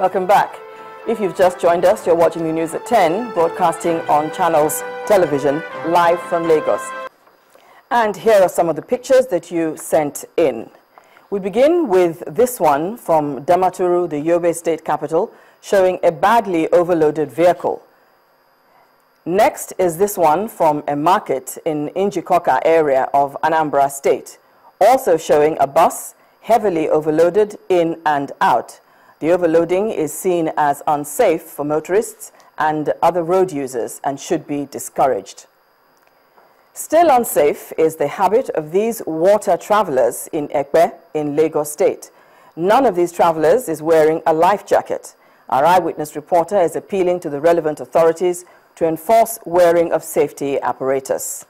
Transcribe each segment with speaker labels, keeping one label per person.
Speaker 1: Welcome back. If you've just joined us, you're watching the news at 10, broadcasting on Channels Television, live from Lagos. And here are some of the pictures that you sent in. We begin with this one from Damaturu, the Yobe state capital, showing a badly overloaded vehicle. Next is this one from a market in Njikoka area of Anambra State, also showing a bus heavily overloaded in and out. The overloading is seen as unsafe for motorists and other road users and should be discouraged. Still unsafe is the habit of these water travelers in Ekpe in Lagos State. None of these travelers is wearing a life jacket. Our eyewitness reporter is appealing to the relevant authorities to enforce wearing of safety apparatus.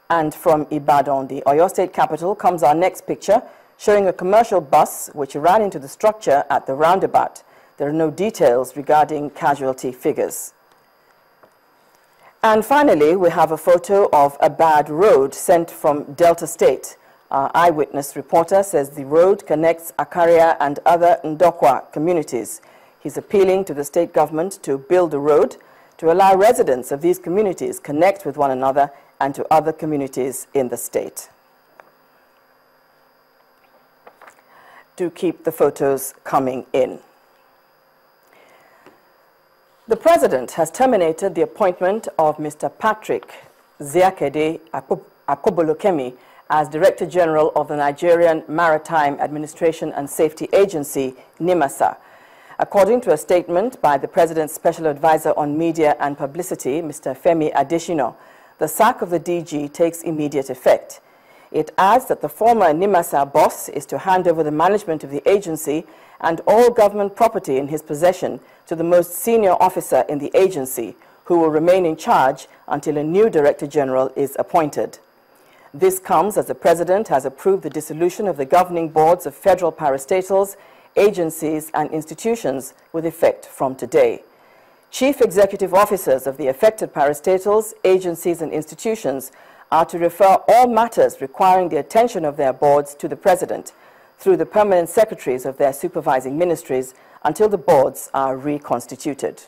Speaker 1: And from Ibadan, the Oyo State capital, comes our next picture, showing a commercial bus which ran into the structure at the roundabout. There are no details regarding casualty figures. And finally, we have a photo of a bad road sent from Delta State. Our eyewitness reporter says the road connects Akaria and other Ndokwa communities. He's appealing to the state government to build a road to allow residents of these communities connect with one another and to other communities in the state. To keep the photos coming in. The President has terminated the appointment of Mr. Patrick Ziakede Akobolokemi as Director General of the Nigerian Maritime Administration and Safety Agency, NIMASA. According to a statement by the President's Special Advisor on Media and Publicity, Mr. Femi Adesina, the sack of the DG takes immediate effect. It adds that the former NIMASA boss is to hand over the management of the agency and all government property in his possession to the most senior officer in the agency, who will remain in charge until a new Director General is appointed. This comes as the President has approved the dissolution of the governing boards of federal parastatals, agencies and institutions with effect from today. Chief executive officers of the affected parastatals, agencies and institutions are to refer all matters requiring the attention of their boards to the President through the permanent secretaries of their supervising ministries until the boards are reconstituted.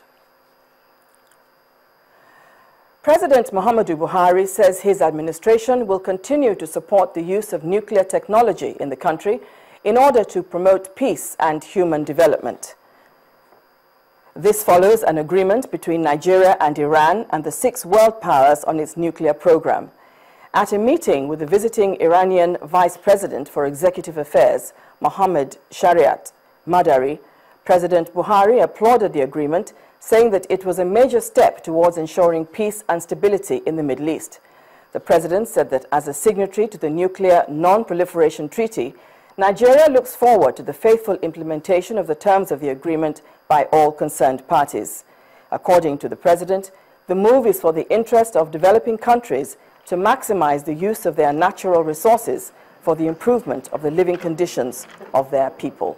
Speaker 1: President Muhammadu Buhari says his administration will continue to support the use of nuclear technology in the country in order to promote peace and human development. This follows an agreement between Nigeria and Iran and the 6 world powers on its nuclear program. At a meeting with the visiting Iranian Vice President for Executive Affairs, Mohammad Shariat Madari, President Buhari applauded the agreement, saying that it was a major step towards ensuring peace and stability in the Middle East. The President said that as a signatory to the Nuclear Non-Proliferation Treaty, Nigeria looks forward to the faithful implementation of the terms of the agreement by all concerned parties. According to the President, the move is for the interest of developing countries to maximize the use of their natural resources for the improvement of the living conditions of their people.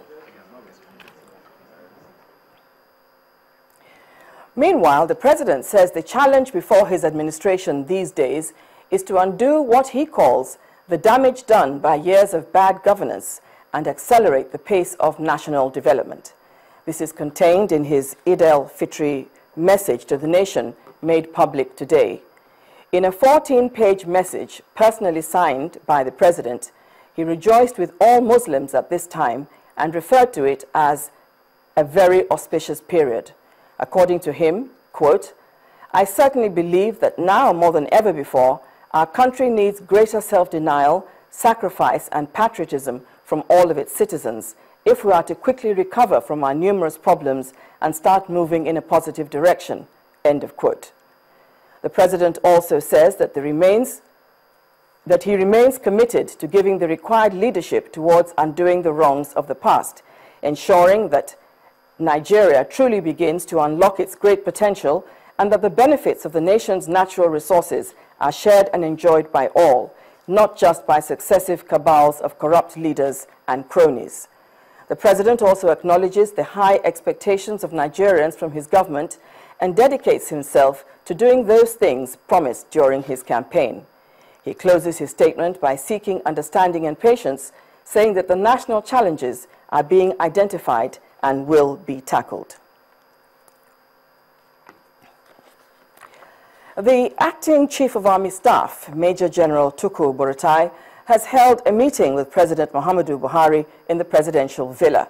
Speaker 1: Meanwhile, the President says the challenge before his administration these days is to undo what he calls the damage done by years of bad governance and accelerate the pace of national development. This is contained in his Eid al-Fitr message to the nation made public today. In a 14-page message personally signed by the President, he rejoiced with all Muslims at this time and referred to it as a very auspicious period. According to him, quote, "I certainly believe that now more than ever before, our country needs greater self-denial, sacrifice and patriotism from all of its citizens if we are to quickly recover from our numerous problems and start moving in a positive direction." End of quote. The President also says that he remains committed to giving the required leadership towards undoing the wrongs of the past, ensuring that Nigeria truly begins to unlock its great potential and that the benefits of the nation's natural resources are shared and enjoyed by all, not just by successive cabals of corrupt leaders and cronies. The President also acknowledges the high expectations of Nigerians from his government and dedicates himself to doing those things promised during his campaign. He closes his statement by seeking understanding and patience, saying that the national challenges are being identified and will be tackled. The acting Chief of Army Staff, Major General Tukur Buratai, has held a meeting with President Muhammadu Buhari in the presidential villa.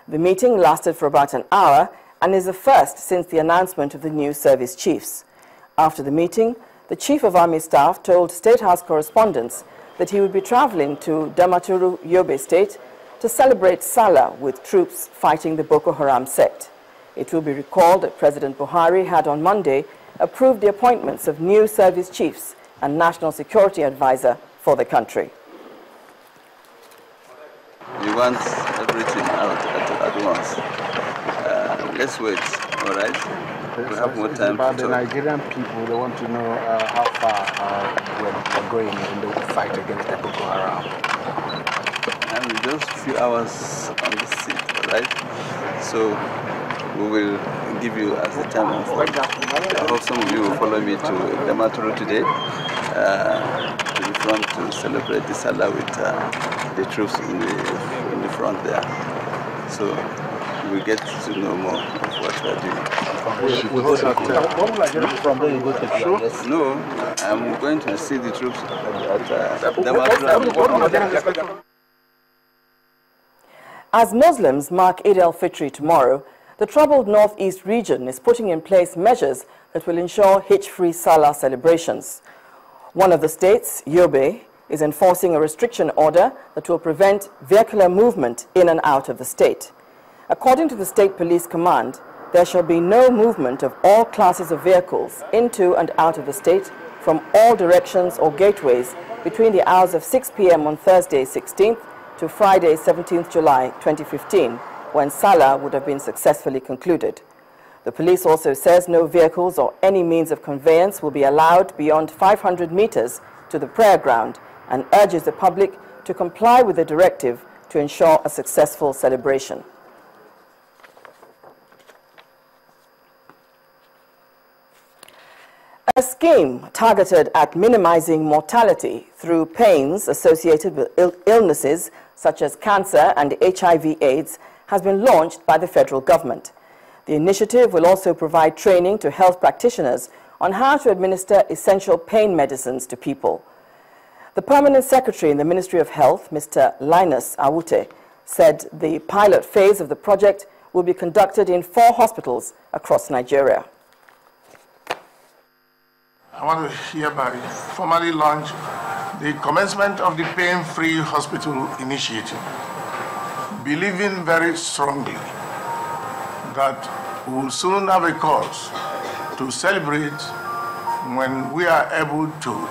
Speaker 1: The meeting lasted for about an hour and is the first since the announcement of the new service chiefs. After the meeting, the Chief of Army Staff told State House correspondents that he would be traveling to Damaturu, Yobe State, to celebrate Salah with troops fighting the Boko Haram sect. It will be recalled that President Buhari had on Monday approved the appointments of new service chiefs and national security advisor for the country.
Speaker 2: We want everything out at once. Let's wait, all right? We have more time
Speaker 3: about
Speaker 2: to
Speaker 3: the
Speaker 2: talk.
Speaker 3: Nigerian people. They want to know how far we're going in the fight against the Boko Haram.
Speaker 2: And just a few hours on the seat, all right? So we will give you as the time unfolds. I hope some of you will follow me to Damaturu today, to the front to celebrate the Salah with the troops in the front there. So we will get to know more of what we are doing.
Speaker 3: From there you go to
Speaker 2: No, I'm going to see the troops at Damaturu.
Speaker 1: As Muslims mark Eid al-Fitr tomorrow, the troubled northeast region is putting in place measures that will ensure hitch-free Salah celebrations. One of the states, Yobe, is enforcing a restriction order that will prevent vehicular movement in and out of the state. According to the State Police Command, there shall be no movement of all classes of vehicles into and out of the state from all directions or gateways between the hours of 6 p.m. on Thursday 16th to Friday 17th July 2015, when Salah would have been successfully concluded. The police also says no vehicles or any means of conveyance will be allowed beyond 500 meters to the prayer ground and urges the public to comply with the directive to ensure a successful celebration. A scheme targeted at minimizing mortality through pains associated with illnesses such as cancer and HIV/AIDS has been launched by the federal government. The initiative will also provide training to health practitioners on how to administer essential pain medicines to people. The Permanent Secretary in the Ministry of Health, Mr. Linus Awute, said the pilot phase of the project will be conducted in 4 hospitals across Nigeria.
Speaker 4: I want to hereby formally launch the commencement of the Pain-Free Hospital Initiative, believing very strongly that we will soon have a cause to celebrate when we are able to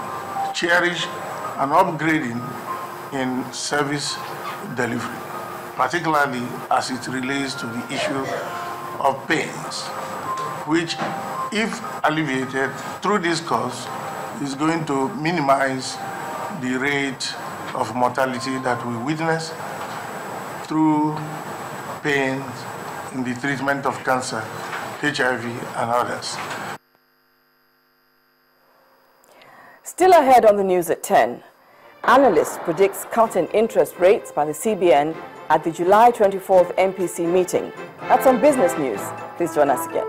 Speaker 4: cherish an upgrading in service delivery, particularly as it relates to the issue of pains, which, if alleviated through this cause, is going to minimize the rate of mortality that we witness through pain in the treatment of cancer, HIV, and others.
Speaker 1: Still ahead on the news at 10, analysts predicts cut in interest rates by the CBN at the July 24th MPC meeting. That's on Business News. Please join us again.